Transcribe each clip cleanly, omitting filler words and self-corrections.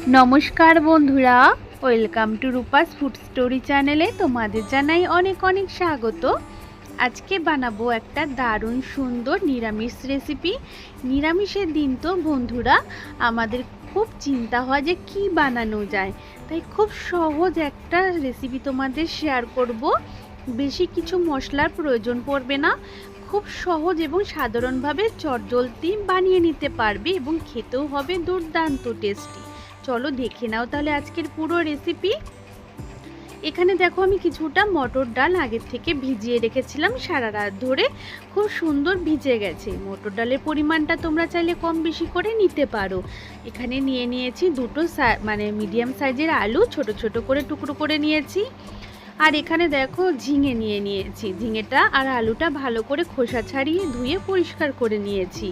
নমস্কার বন্ধুরা, welcome to Rupa's food story চ্যানেলে তোমাদের জানাই অনেক অনেক স্বাগত। আজকে বানাবো একটা দারুণ সুন্দর নিরামিষ রেসিপি। নিরামিষের দিন তো বন্ধুরা আমাদের খুব চিন্তা হয় যে কি বানানো যায়, তাই খুব সহজ একটা রেসিপি তোমাদের শেয়ার করব। বেশি কিছু মশলার প্রয়োজন পড়বে না, খুব সহজ এবং সাধারণভাবে চটজলদি বানিয়ে নিতে পারবে এবং খেতেও হবে দুর্দান্ত টেস্টি। চলো দেখে নাও তাহলে আজকের পুরো রেসিপি। এখানে দেখো আমি কিছুটা মটর ডাল আগের থেকে ভিজিয়ে রেখেছিলাম সারা রাত ধরে, খুব সুন্দর ভিজে গেছে। মটর ডালের পরিমাণটা তোমরা চাইলে কম বেশি করে নিতে পারো। এখানে নিয়ে নিয়েছি দুটো মিডিয়াম সাইজের আলু, ছোট ছোট করে টুকরো করে নিয়েছি। আর এখানে দেখো ঝিঙে নিয়ে নিয়েছি। ঝিঙেটা আর আলুটা ভালো করে খোসা ছাড়িয়ে ধুয়ে পরিষ্কার করে নিয়েছি।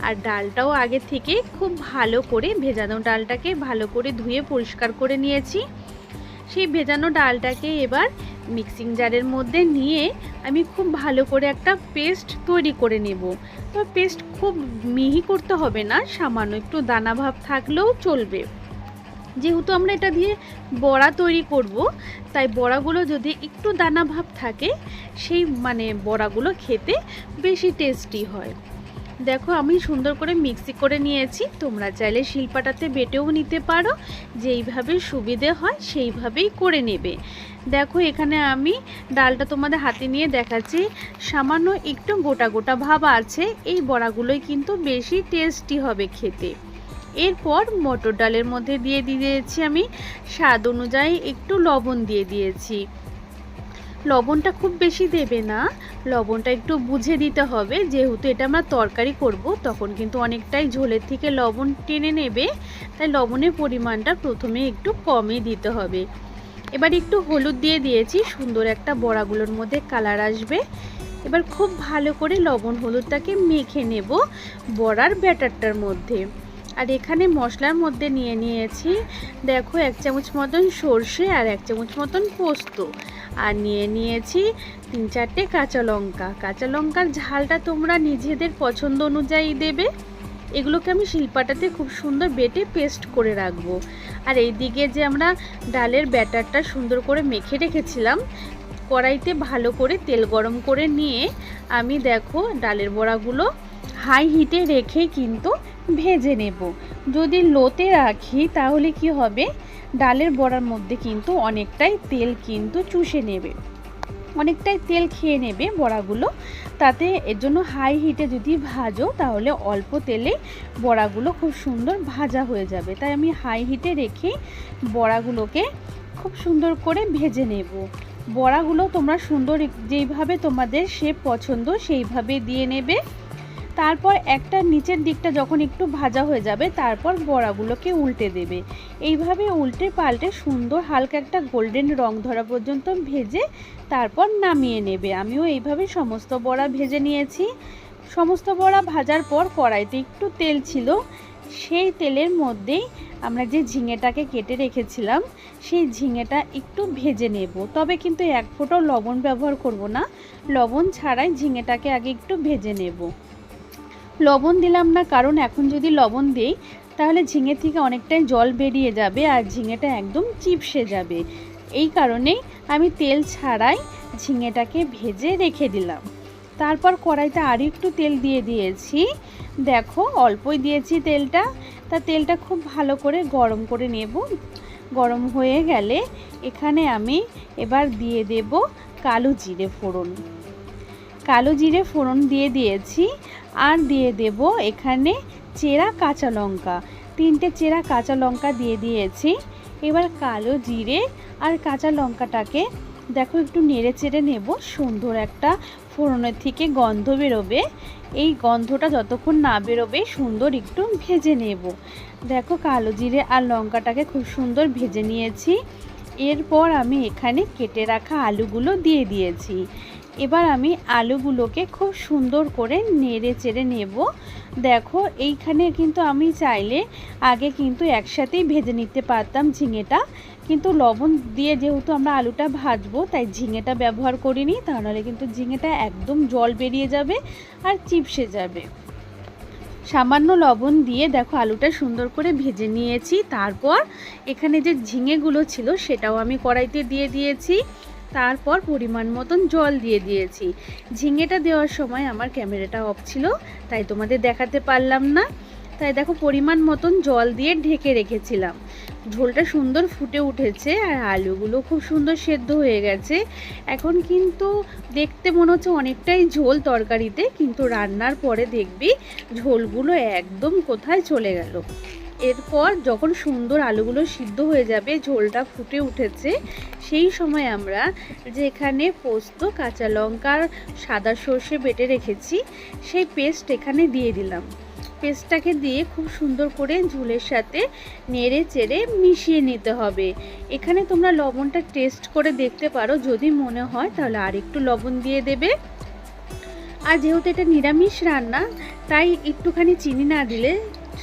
আর ডালটাও আগে থেকে খুব ভালো করে ভেজানো ডালটাকে ভালো করে ধুয়ে পরিষ্কার করে নিয়েছি। সেই ভেজানো ডালটাকে এবার মিক্সিং জারের মধ্যে নিয়ে আমি খুব ভালো করে একটা পেস্ট তৈরি করে নেব। তো পেস্ট খুব মিহি করতে হবে না, সামান্য একটু দানা ভাব থাকলেও চলবে। যেহেতু আমরা এটা দিয়ে বড়া তৈরি করব, তাই বড়াগুলো যদি একটু দানা ভাব থাকে সেই বড়াগুলো খেতে বেশি টেস্টি হয়। দেখো আমি সুন্দর করে মিক্সি করে নিয়েছি। তোমরা চাইলে শিলপাটাতে বেটেও নিতে পারো, যেইভাবে সুবিধে হয় সেইভাবেই করে নেবে। দেখো এখানে আমি ডালটা তোমাদের হাতে নিয়ে দেখাচ্ছি, সামান্য একটু গোটা গোটা ভাব আছে। এই বড়াগুলোই কিন্তু বেশি টেস্টি হবে খেতে। এরপর মটর ডালের মধ্যে দিয়ে দিয়েছি আমি স্বাদ অনুযায়ী একটু লবণ দিয়ে দিয়েছি। লবণটা খুব বেশি দেবে না, লবণটা একটু বুঝে দিতে হবে, যেহেতু এটা আমরা তরকারি করব তখন কিন্তু অনেকটাই ঝোলের থেকে লবণ টেনে নেবে, তাই লবণের পরিমাণটা প্রথমে একটু কমই দিতে হবে। এবার একটু হলুদ দিয়ে দিয়েছি, সুন্দর একটা বড়াগুলোর মধ্যে কালার আসবে। এবার খুব ভালো করে লবণ হলুদটাকে মেখে নেব বড়ার ব্যাটারটার মধ্যে। আর এখানে মশলার মধ্যে নিয়ে নিয়েছি দেখো 1 চামচ মতন সর্ষে আর 1 চামচ মতন পোস্ত, আর নিয়ে নিয়েছি 3-4টে কাঁচা লঙ্কা। কাঁচা লঙ্কার ঝালটা তোমরা নিজেদের পছন্দ অনুযায়ী দেবে। এগুলোকে আমি শিলপাটাতে খুব সুন্দর বেটে পেস্ট করে রাখবো। আর এইদিকে যে আমরা ডালের ব্যাটারটা সুন্দর করে মেখে রেখেছিলাম, কড়াইতে ভালো করে তেল গরম করে নিয়ে আমি দেখো ডালের বড়াগুলো হাই হিটে রেখে কিন্তু ভেজে নেব। যদি লোতে রাখি তাহলে কি হবে, ডালের বড়ার মধ্যে কিন্তু অনেকটাই তেল কিন্তু চুষে নেবে, অনেকটাই তেল খেয়ে নেবে বড়াগুলো। তাতে এর জন্য হাই হিটে যদি ভাজো তাহলে অল্প তেলে বড়াগুলো খুব সুন্দর ভাজা হয়ে যাবে। তাই আমি হাই হিটে রেখে বড়াগুলোকে খুব সুন্দর করে ভেজে নেব। বড়াগুলো তোমরা সুন্দর যেইভাবে তোমাদের শেপ পছন্দ সেইভাবে দিয়ে নেবে। তারপর একটা নিচের দিকটা যখন একটু ভাজা হয়ে যাবে তারপর বড়াগুলোকে উল্টে দেবে। এইভাবে উল্টে পাল্টে সুন্দর হালকা একটা গোল্ডেন রং ধরা পর্যন্ত ভেজে তারপর নামিয়ে নেবে। আমিও এইভাবে সমস্ত বড়া ভেজে নিয়েছি। সমস্ত বড়া ভাজার পর কড়াইতে একটু তেল ছিল, সেই তেলের মধ্যেই আমরা যে ঝিঙেটাকে কেটে রেখেছিলাম সেই ঝিঙেটা একটু ভেজে নেব। তবে কিন্তু এক ফোঁটাও লবণ ব্যবহার করব না, লবণ ছাড়াই ঝিঙেটাকে আগে একটু ভেজে নেব। লবণ দিলাম না কারণ এখন যদি লবণ দিই তাহলে ঝিঙে থেকে অনেকটাই জল বেরিয়ে যাবে আর ঝিঙেটা একদম চিপসে যাবে। এই কারণেই আমি তেল ছাড়াই ঝিঙেটাকে ভেজে রেখে দিলাম। তারপর কড়াইতে আর একটু তেল দিয়ে দিয়েছি, দেখো অল্পই দিয়েছি তেলটা। তেলটা খুব ভালো করে গরম করে নেব। গরম হয়ে গেলে এখানে আমি এবার দিয়ে দেব কালো জিরে ফোড়ন। কালো জিরে ফোড়ন দিয়ে দিয়েছি। আর দিয়ে দেব এখানে চেরা কাঁচা লঙ্কা, 3টে চেরা কাঁচা লঙ্কা দিয়ে দিয়েছি। এবার কালো জিরে আর কাঁচা লঙ্কাটাকে দেখো একটু নেড়ে চেড়ে নেব। সুন্দর একটা ফোড়নের থেকে গন্ধ বেরোবে, এই গন্ধটা যতক্ষণ না বেরোবে সুন্দর একটু ভেজে নেব। দেখো কালো জিরে আর লঙ্কাটাকে খুব সুন্দর ভেজে নিয়েছি। এরপর আমি এখানে কেটে রাখা আলুগুলো দিয়ে দিয়েছি। এবার আমি আলুগুলোকে খুব সুন্দর করে নেড়ে চেড়ে নেব। দেখো এইখানে কিন্তু আমি চাইলে আগে কিন্তু একসাথেই ভেজে নিতে পারতাম ঝিঙেটা, কিন্তু লবণ দিয়ে যেহেতু আমরা আলুটা ভাজবো তাই ঝিঙেটা ব্যবহার করিনি, তাহলে কিন্তু ঝিঙেটা একদম জল বেরিয়ে যাবে আর চিপসে যাবে। সামান্য লবণ দিয়ে দেখো আলুটা সুন্দর করে ভেজে নিয়েছি। তারপর এখানে যে ঝিঙেগুলো ছিল সেটাও আমি কড়াইতে দিয়ে দিয়েছি। তারপর পরিমাণ মতন জল দিয়ে দিয়েছি। ঝিঙেটা দেওয়ার সময় আমার ক্যামেরাটা অফ ছিল, তাই তোমাদের দেখাতে পারলাম না। তাই দেখো পরিমাণ মতন জল দিয়ে ঢেকে রেখেছিলাম। ঝোলটা সুন্দর ফুটে উঠেছে আর আলুগুলো খুব সুন্দর সেদ্ধ হয়ে গেছে। এখন কিন্তু দেখতে মনে হচ্ছে অনেকটাই ঝোল তরকারিতে, কিন্তু রান্নার পরে দেখবি ঝোলগুলো একদম কোথায় চলে গেল। এরপর যখন সুন্দর আলুগুলো সিদ্ধ হয়ে যাবে, ঝোলটা ফুটে উঠেছে, সেই সময় আমরা যেখানে পোস্ত, কাঁচা লঙ্কার সাদা সর্ষে বেটে রেখেছি সেই পেস্ট এখানে দিয়ে দিলাম। পেস্টটাকে দিয়ে খুব সুন্দর করে ঝোলের সাথে নেড়ে চেড়ে মিশিয়ে নিতে হবে। এখানে তোমরা লবণটা টেস্ট করে দেখতে পারো, যদি মনে হয় তাহলে আর একটু লবণ দিয়ে দেবে। আর যেহেতু এটা নিরামিষ রান্না, তাই একটুখানি চিনি না দিলে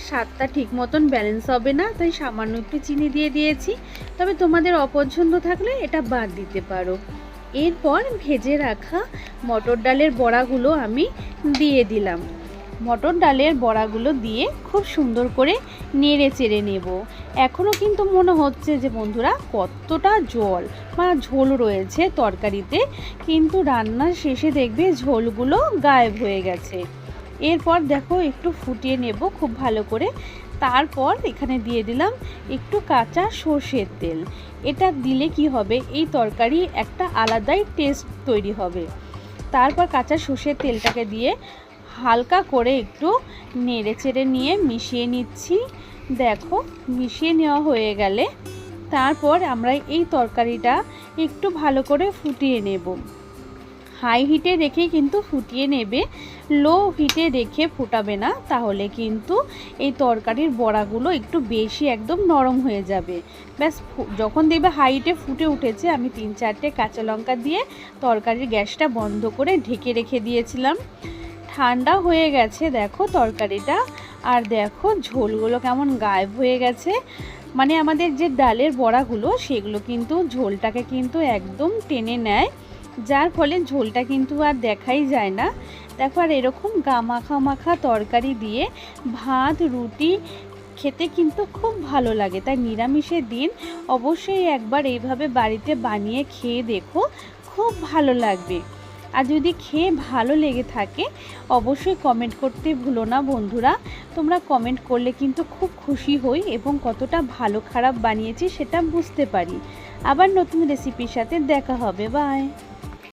স্বাদটা ঠিক মতন ব্যালেন্স হবে না, তাই সামান্য একটু চিনি দিয়ে দিয়েছি। তবে তোমাদের অপছন্দ থাকলে এটা বাদ দিতে পারো। এরপর ভেজে রাখা মটর ডালের বড়াগুলো আমি দিয়ে দিলাম। মটর ডালের বড়াগুলো দিয়ে খুব সুন্দর করে নেড়ে চেড়ে নেব। এখনও কিন্তু মনে হচ্ছে যে বন্ধুরা কতটা জল বা ঝোল রয়েছে তরকারিতে, কিন্তু রান্নার শেষে দেখবে ঝোলগুলো গায়েব হয়ে গেছে। এরপর দেখো একটু ফুটিয়ে নেব খুব ভালো করে। তারপর এখানে দিয়ে দিলাম একটু কাঁচা সর্ষের তেল। এটা দিলে কি হবে, এই তরকারি একটা আলাদাই টেস্ট তৈরি হবে। তারপর কাঁচা সর্ষের তেলটাকে দিয়ে হালকা করে একটু নেড়ে চেড়ে নিয়ে মিশিয়ে নিচ্ছি। দেখো মিশিয়ে নেওয়া হয়ে গেলে তারপর আমরা এই তরকারিটা একটু ভালো করে ফুটিয়ে নেব। হাই হিটে রেখে কিন্তু ফুটিয়ে নেবে, লো হিটে রেখে ফুটাবে না, তাহলে কিন্তু এই তরকারির বড়াগুলো একটু বেশি একদম নরম হয়ে যাবে। ব্যাস যখন দেখবে হাই হিটে ফুটে উঠেছে, আমি 3-4টে কাঁচা লঙ্কা দিয়ে তরকারির গ্যাসটা বন্ধ করে ঢেকে রেখে দিয়েছিলাম। ঠান্ডা হয়ে গেছে দেখো তরকারিটা, আর দেখো ঝোলগুলো কেমন গায়েব হয়ে গেছে। মানে আমাদের যে ডালের বড়াগুলো সেগুলো কিন্তু ঝোলটাকে কিন্তু একদম টেনে নেয়, যার ফলে ঝোলটা কিন্তু আর দেখাই যায় না। দেখো আর এরকম মাখা মাখা তরকারি দিয়ে ভাত, রুটি খেতে কিন্তু খুব ভালো লাগে। তাই নিরামিষের দিন অবশ্যই একবার এইভাবে বাড়িতে বানিয়ে খেয়ে দেখো, খুব ভালো লাগবে। আর যদি খেয়ে ভালো লেগে থাকে অবশ্যই কমেন্ট করতে ভুলো না বন্ধুরা। তোমরা কমেন্ট করলে কিন্তু খুব খুশি হই এবং কতটা ভালো খারাপ বানিয়েছি সেটা বুঝতে পারি। আবার নতুন রেসিপির সাথে দেখা হবে। বাই।